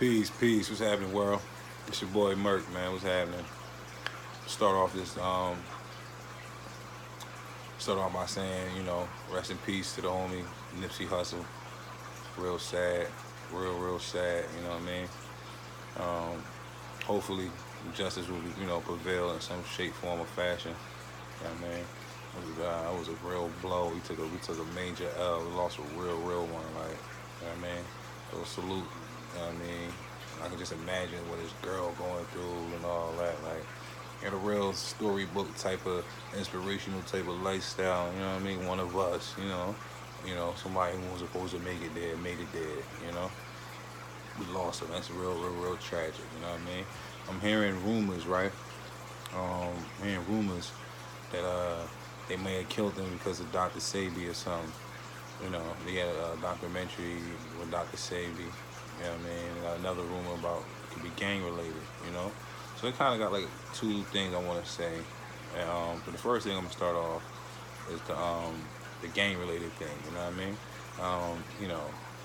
Peace, peace. What's happening, world? It's your boy Merc, man. What's happening? Start off this start off by saying, rest in peace to the homie Nipsy Hustle. Real sad, real sad. You know what I mean? Um, Hopefully justice will, prevail in some shape, form, or fashion. You know what I mean? It was a real blow. We took a major L. We lost a real one. Like, you know what I mean? So salute. You know what I mean? I can just imagine what his girl going through and all that. Like, a real storybook type of inspirational type of lifestyle. You know what I mean? One of us. Somebody who was supposed to make it there, made it there. We lost him. That's real tragic. You know what I mean? I'm hearing rumors, right? Hearing rumors that they may have killed him because of Dr. Sebi or something. They had a documentary with Dr. Sebi. You know what I mean? Got another rumor about it could be gang related. So it kind of got like two things I want to say. But the first thing I'm gonna start off is the gang related thing. You know what I mean?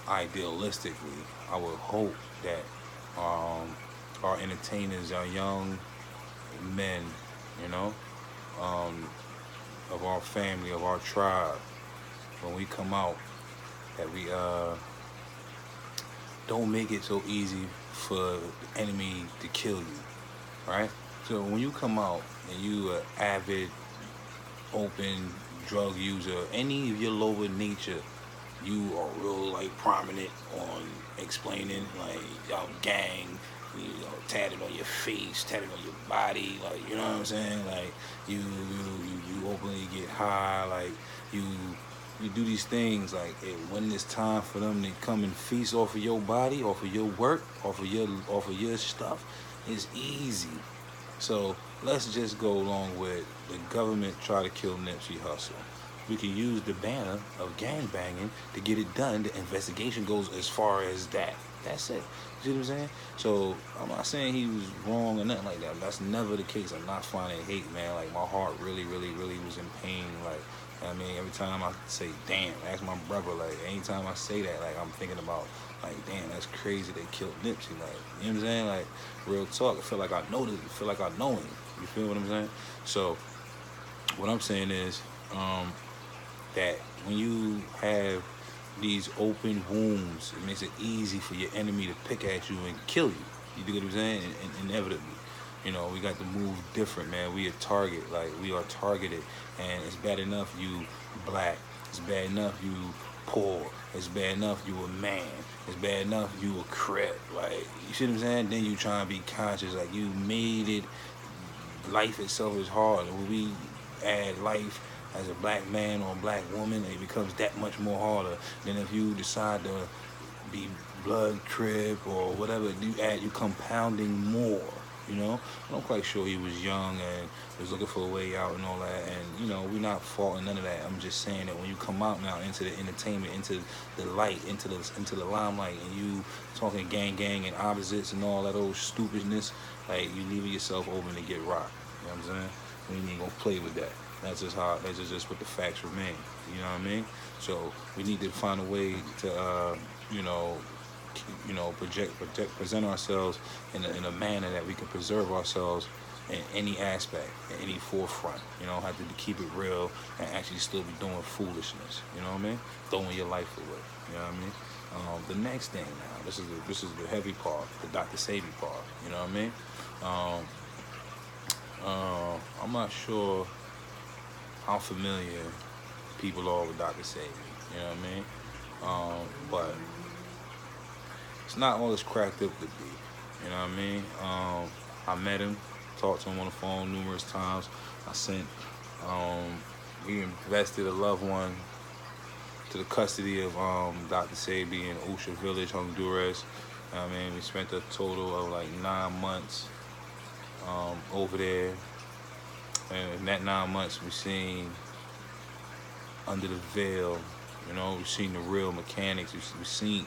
Idealistically, I would hope that our entertainers, our young men, you know, um, of our family, of our tribe, when we come out, that we don't make it so easy for the enemy to kill you, right? So when you come out and you are avid, open drug user, any of your lower nature, you are real like prominent on explaining like y'all gang, tatted on your face, tatted on your body, like you know what I'm saying? Like you openly get high, like you do these things like when it's time for them to come and feast off of your body, off of your work, off of your stuff, it's easy. So let's just go along with the government try to kill Nipsey Hussle. We can use the banner of gang banging to get it done. The investigation goes as far as that. That's it. You see what I'm saying? So I'm not saying he was wrong or nothing like that. That's never the case. I'm not finding hate, man. Like my heart really was in pain. Like I mean, every time I say damn, ask my brother. Like anytime I say that, like I'm thinking about like damn, that's crazy. They killed Nipsey. Like you know what I'm saying? Like real talk. I feel like I know this. I feel like I know him. You feel what I'm saying? So what I'm saying is. That when you have these open wounds, it makes it easy for your enemy to pick at you and kill you. You get what I'm saying? Inevitably. We got to move different, man. We a target. Like, we are targeted. And it's bad enough you black. It's bad enough you poor. It's bad enough you a man. It's bad enough you a crip. Like, you see what I'm saying? Then you trying to be conscious. Like, you made it. Life itself is hard. When we add life as a black man or a black woman, it becomes that much more harder than if you decide to be blood crib or whatever. You compounding more. I'm quite sure he was young and was looking for a way out and all that. And we're not faulting none of that. I'm just saying that when you come out now into the entertainment, into the light, into the limelight, and you talking gang and opposites and all that old stupidness, like you leaving yourself open to get rocked. You know what I'm saying? We ain't gonna play with that. That's just what the facts remain. You know what I mean? So we need to find a way to, present ourselves in a manner that we can preserve ourselves in any aspect, in any forefront. Have to keep it real and actually still be doing foolishness. You know what I mean? Throwing your life away. You know what I mean? The next thing now, this is the heavy part, the Dr. Sebi part. You know what I mean? I'm not sure how familiar people are with Dr. Sebi, you know what I mean? But it's not all it's cracked up to be, you know what I mean? I met him, talked to him on the phone numerous times. We invested a loved one to the custody of Dr. Sebi in Usha Village, Honduras. You know what I mean? We spent a total of like 9 months over there. And in that 9 months, we've seen under the veil, we've seen the real mechanics. We've seen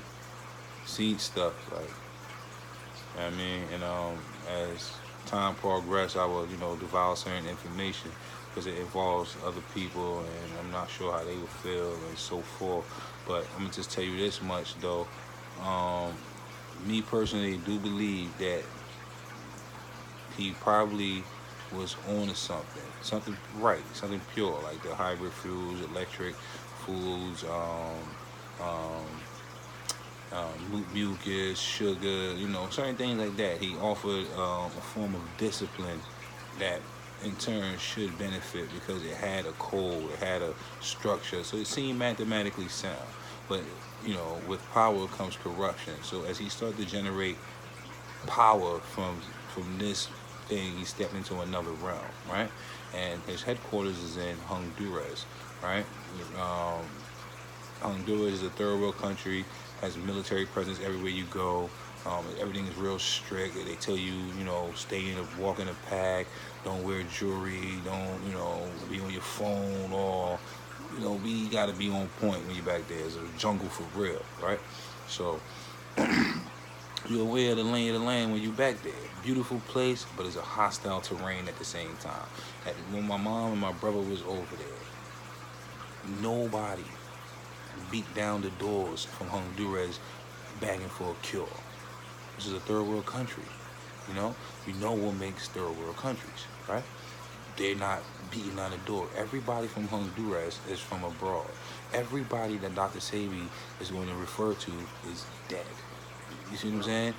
stuff like, you know what I mean? And as time progressed, I will, devour certain information because it involves other people, and I'm not sure how they would feel and so forth. But I'm gonna just tell you this much though. me personally do believe that he probably was on to something right, something pure, like the hybrid fuels, electric foods, mucus, sugar, certain things like that. He offered a form of discipline that in turn should benefit because it had a code, it had a structure, so it seemed mathematically sound. But with power comes corruption. So as he started to generate power from this thing, he stepped into another realm, right? And his headquarters is in Honduras, right? Um, Honduras is a third world country, has military presence everywhere you go. Everything is real strict. They tell you, walk in a pack, don't wear jewelry, don't, be on your phone, or, we gotta be on point when you're back there. It's a jungle for real, right? So you're aware of the lay of the land when you're back there. Beautiful place, but it's a hostile terrain at the same time. When my mom and my brother was over there, nobody beat down the doors from Honduras begging for a cure. This is a third world country. You know what makes third world countries, right? They're not beating down the door. Everybody from Honduras is from abroad. Everybody that Dr. Sebi is going to refer to is dead. You see what I'm saying?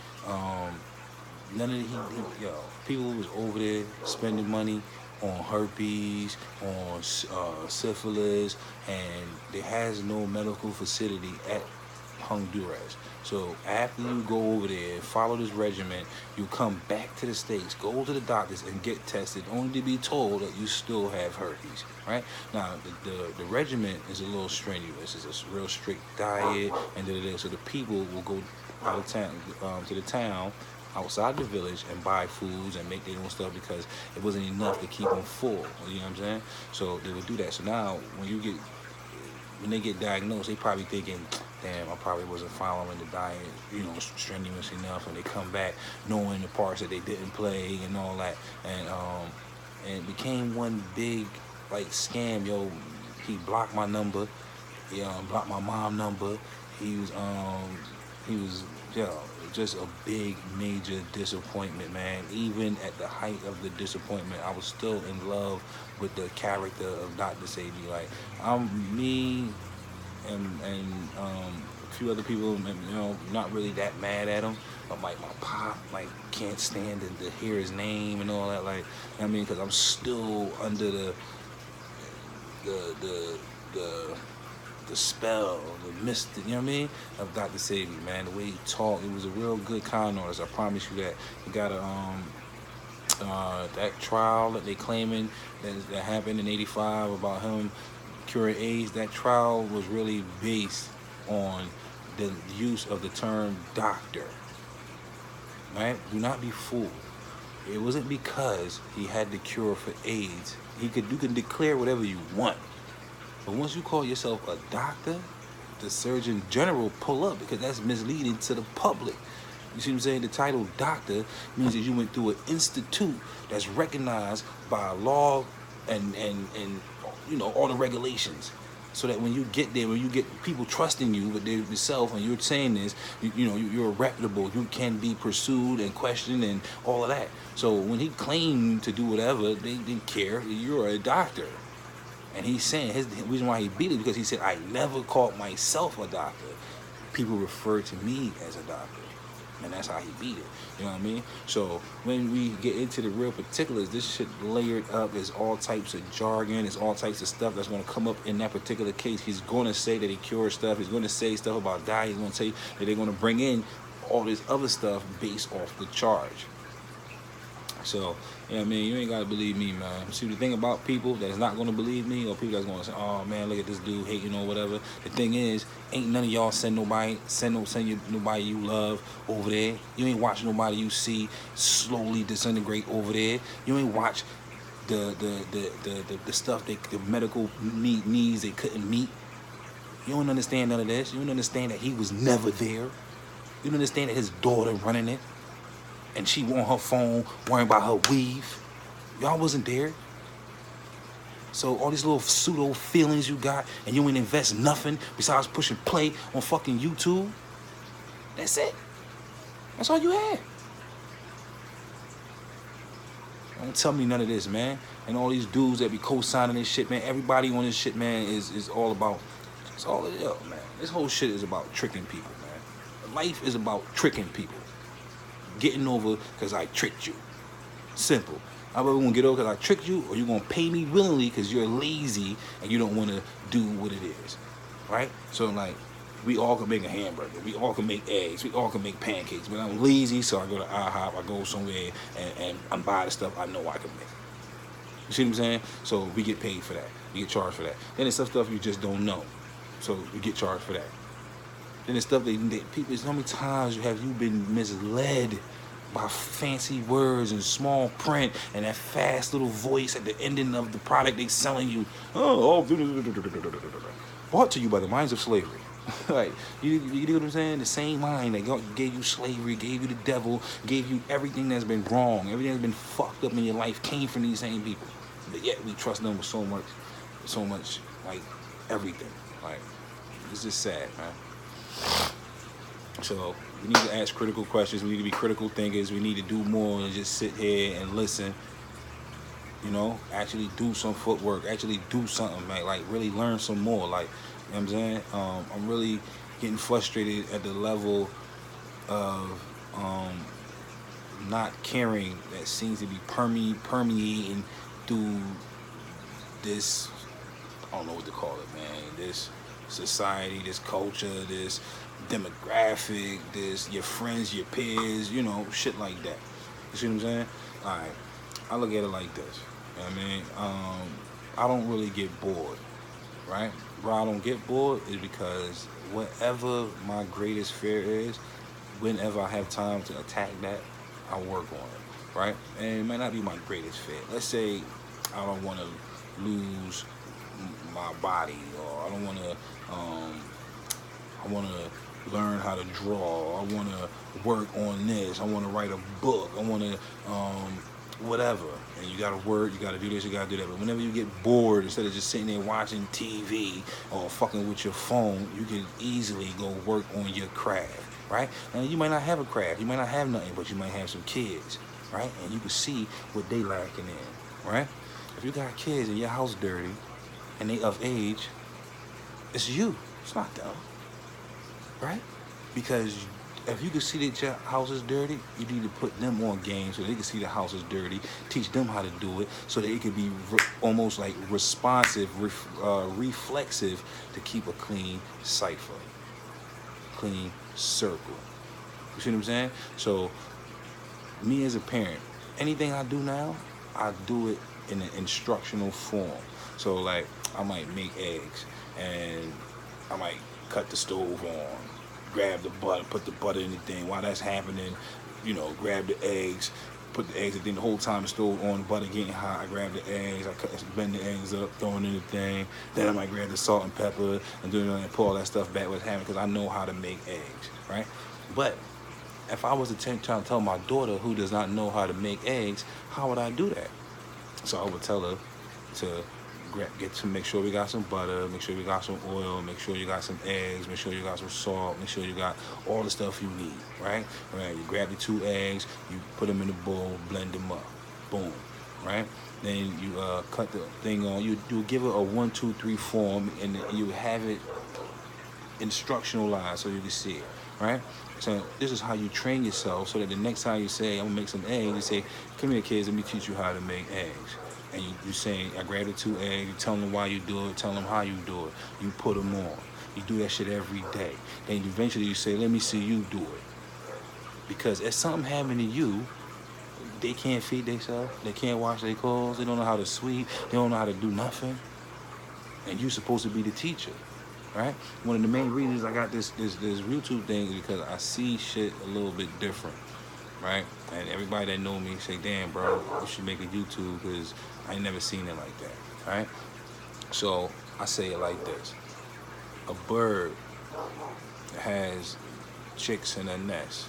None of people was over there spending money on herpes, on syphilis, and there has no medical facility at Honduras. So after you go over there, follow this regimen, you come back to the States, go to the doctors and get tested, only to be told that you still have herpes, right? Now, the regimen is a little strenuous. It's a real strict diet, and so the people will go out of town, to the town, outside the village, and buy foods and make their own stuff because it wasn't enough to keep them full. You know what I'm saying? So they would do that. So now when they get diagnosed, they probably thinking, damn, I probably wasn't following the diet, strenuous enough, and they come back knowing the parts that they didn't play and all that, and it became one big scam. He blocked my number, blocked my mom number. He was just a big major disappointment, man. Even at the height of the disappointment, I was still in love with the character of Dr. Sebi. I'm me and a few other people, not really that mad at him, but my pop can't stand to hear his name and all that, because I'm still under the spell, the mystic, of Dr. Sebi, man. The way he talked, it was a real good con artist. I promise you that. You got that trial that they claiming that happened in '85 about him curing AIDS. That trial was really based on the use of the term doctor, right? Do not be fooled. It wasn't because he had the cure for AIDS. You can declare whatever you want. But once you call yourself a doctor, the Surgeon General pull up because that's misleading to the public. You see what I'm saying? The title doctor means that you went through an institute that's recognized by law and all the regulations. So that when you get there, when you get people trusting you with yourself and you're saying this, you're reputable, you can be pursued and questioned and all of that. So when he claimed to do whatever, they didn't care. You're a doctor. And he's saying his reason why he beat it because he said, I never called myself a doctor. People refer to me as a doctor. And that's how he beat it. You know what I mean? So when we get into the real particulars, this shit layered up. There's all types of jargon. There's all types of stuff that's going to come up in that particular case. He's going to say that he cured stuff. He's going to say stuff about diet. He's going to say that they're going to bring in all this other stuff based off the charge. So, you ain't got to believe me, man. See, the thing about people that's not going to believe me, or people that's going to say, oh, man, look at this dude hating or whatever. The thing is, ain't none of y'all send nobody you love over there. You ain't watch nobody you see slowly disintegrate over there. You ain't watch the stuff, the medical needs they couldn't meet. You don't understand none of this. You don't understand that he was never there. You don't understand that his daughter running it. And she on her phone worrying about her weave. Y'all wasn't there. So all these little pseudo feelings you got, and you ain't invest nothing besides pushing play on fucking YouTube. That's it. That's all you had. Don't tell me none of this, man. And all these dudes that be co-signing this shit, man. Everybody on this shit, man, is all about. It's all man. This whole shit is about tricking people, man. Life is about tricking people. Getting over because I tricked you. Simple. I either gonna get over because I tricked you, or you're gonna pay me willingly because you're lazy and you don't want to do what it is, right? So like, we all can make a hamburger, we all can make eggs, we all can make pancakes. But I'm lazy, so I go to IHOP, I go somewhere and I'm buying the stuff I know I can make. You see what I'm saying? So we get paid for that, we get charged for that. Then there's some stuff you just don't know, so you get charged for that. Then there's stuff that people. How many times have you been misled by fancy words and small print and that fast little voice at the ending of the product they selling you? Brought to you by the minds of slavery. Like, you know what I'm saying? The same mind that gave you slavery, gave you the devil, gave you everything that's been wrong, everything that's been fucked up in your life came from these same people. But yet we trust them with so much, like, everything. Like, it's just sad, man. So we need to ask critical questions. We need to be critical thinkers. We need to do more than just sit here and listen. You know, actually do some footwork. Actually do something, man. Like, really learn some more. Like, you know what I'm saying? I'm really getting frustrated at the level of not caring that seems to be permeating through this, I don't know what to call it, man. This society, this culture, this demographic, this your friends, your peers, you know, shit like that. You see what I'm saying? All right, I look at it like this. You know what I mean? I don't really get bored, right? Where I don't get bored is because whatever my greatest fear is, whenever I have time to attack that, I work on it, right? And it might not be my greatest fear. Let's say I don't want to lose my body, or I don't want to I want to learn how to draw, I want to work on this, I want to write a book, I want to whatever. And you got to work, you got to do this, you got to do that. But whenever you get bored, instead of just sitting there watching TV or fucking with your phone, you can easily go work on your craft, right? And you might not have a craft, you might not have nothing, but you might have some kids, right? And you can see what they lacking in, right? If you got kids and your house dirty and they of age, it's you, it's not them, right? Because if you can see that your house is dirty, you need to put them on game so they can see the house is dirty, teach them how to do it so that it can be almost like responsive, reflexive to keep a clean cipher, clean circle. You see what I'm saying? So me as a parent, anything I do now, I do it in an instructional form. So like, I might make eggs and I might cut the stove on, grab the butter, put the butter in the thing. While that's happening, you know, grab the eggs, put the eggs in the thing. The whole time the stove on, the butter getting hot, I grab the eggs, I bend the eggs up, throw it in the thing. Then I might grab the salt and pepper and do it and pull all that stuff back what's happening because I know how to make eggs, right? But if I was trying to tell my daughter who does not know how to make eggs, how would I do that? So I would tell her to make sure we got some butter, make sure we got some oil, make sure you got some eggs, make sure you got some salt, make sure you got all the stuff you need, right? Right. You grab the 2 eggs, you put them in a bowl, blend them up, boom, right? Then you cut the thing on. You give it a 1, 2, 3 form, and you have it instructionalized so you can see it, right? So this is how you train yourself so that the next time you say, I'm gonna make some eggs, you say, come here kids, let me teach you how to make eggs. And you say, I grab the 2 eggs, you tell them why you do it, tell them how you do it. You put them on. You do that shit every day. Then eventually you say, let me see you do it. Because if something happened to you, they can't feed themselves, they can't wash their clothes, they don't know how to sweep, they don't know how to do nothing. And you're supposed to be the teacher, right? One of the main reasons I got this YouTube thing is because I see shit a little bit different, right? And everybody that know me say, damn, bro, you should make a YouTube because I ain't never seen it like that, right? So I say it like this. A bird has chicks in a nest,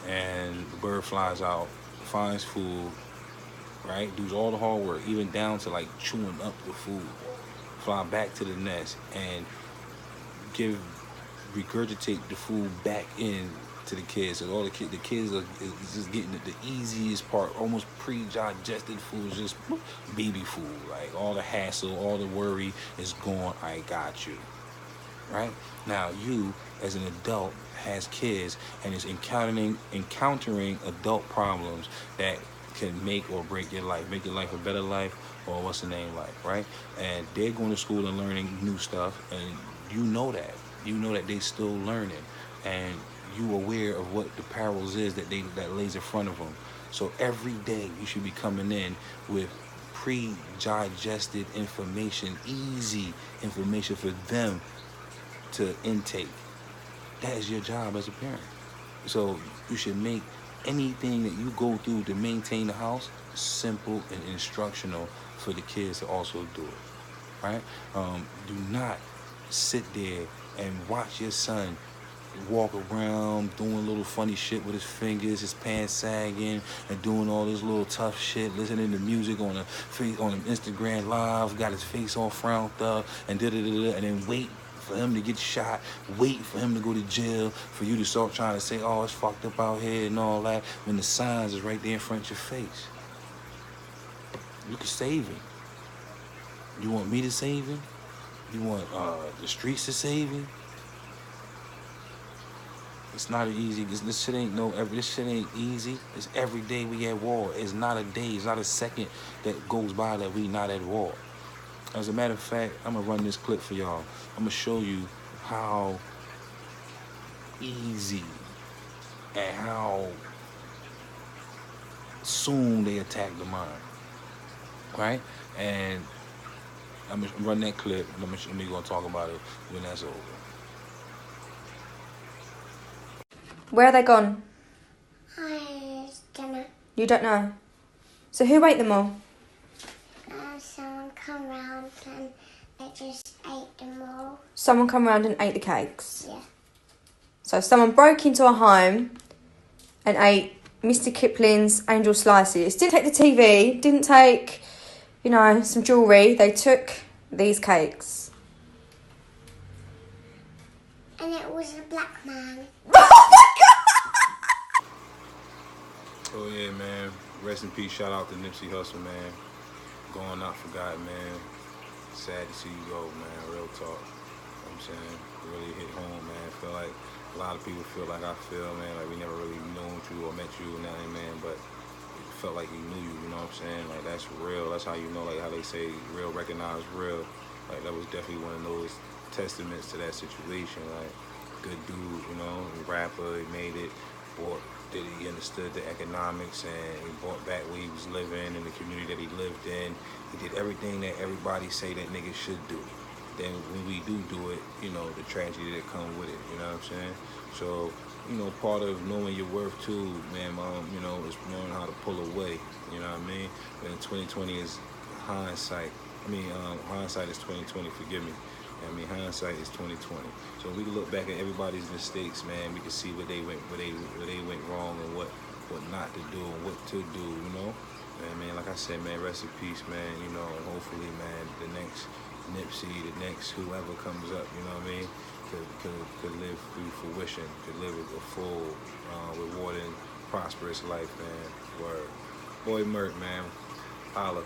and the bird flies out, finds food, right? Does all the hard work, even down to like chewing up the food, fly back to the nest and regurgitate the food back in to the kids. So all the kids are is just getting the easiest part, almost pre-digested food, just baby food. Like all the hassle, all the worry is gone. I got you. Right? Now you, as an adult, has kids and is encountering adult problems that can make or break your life, make your life a better life, or what's the name life, right? And they're going to school and learning new stuff, and you know that they still learning, and you aware of what the perils is that lays in front of them. So every day you should be coming in with pre-digested information, easy information for them to intake. That is your job as a parent. So you should make anything that you go through to maintain the house simple and instructional for the kids to also do it, right? Do not sit there and watch your son walk around doing little funny shit with his fingers, his pants sagging, and doing all this little tough shit, listening to music on the Instagram live, got his face all frowned up, and and then wait for him to get shot, wait for him to go to jail, for you to start trying to say, oh, it's fucked up out here and all that, when the signs is right there in front of your face. You can save him. You want me to save him? You want the streets to save him? It's not easy. This shit ain't easy. It's every day we at war. It's not a day, it's not a second that goes by that we not at war. As a matter of fact, I'm gonna run this clip for y'all. I'm gonna show you how easy and how soon they attack the mind, right? And I'm gonna run that clip, and I'm gonna talk about it when that's over. Where are they gone? I don't know. You don't know? So who ate them all? Someone come round and they just ate them all. Someone come around and ate the cakes? Yeah. So someone broke into a home and ate Mr. Kipling's Angel Slices. Didn't take the TV, didn't take, some jewellery. They took these cakes. And it was a black man. Oh yeah, man. Rest in peace. Shout out to Nipsy Hustle, man. Going out forgotten, man. Sad to see you go, man. Real talk. You know what I'm saying? Really hit home, man. I feel like a lot of people feel like I feel, man. Like we never really known you or met you or nothing, man. But it felt like he knew you, you know what I'm saying? Like that's real. That's how you know, like how they say real recognize real. Like that was definitely one of those testaments to that situation. Like good dude, rapper, he made it, he understood the economics, and he brought back where he was living and the community that he lived in. He did everything that everybody say that niggas should do. Then when we do it, the tragedy that come with it, you know what I'm saying? So, part of knowing your worth too, man, is knowing how to pull away, you know what I mean? And 2020 is hindsight. Hindsight is 2020, forgive me. Hindsight is 2020. So we can look back at everybody's mistakes, man. We can see where they went wrong, and what not to do and what to do, Man, like I said, man, rest in peace, man. And hopefully, man, the next Nipsey, the next whoever comes up, could live through fruition, could live a full, rewarding, prosperous life, man. Word. Boy Mert, man. Holla.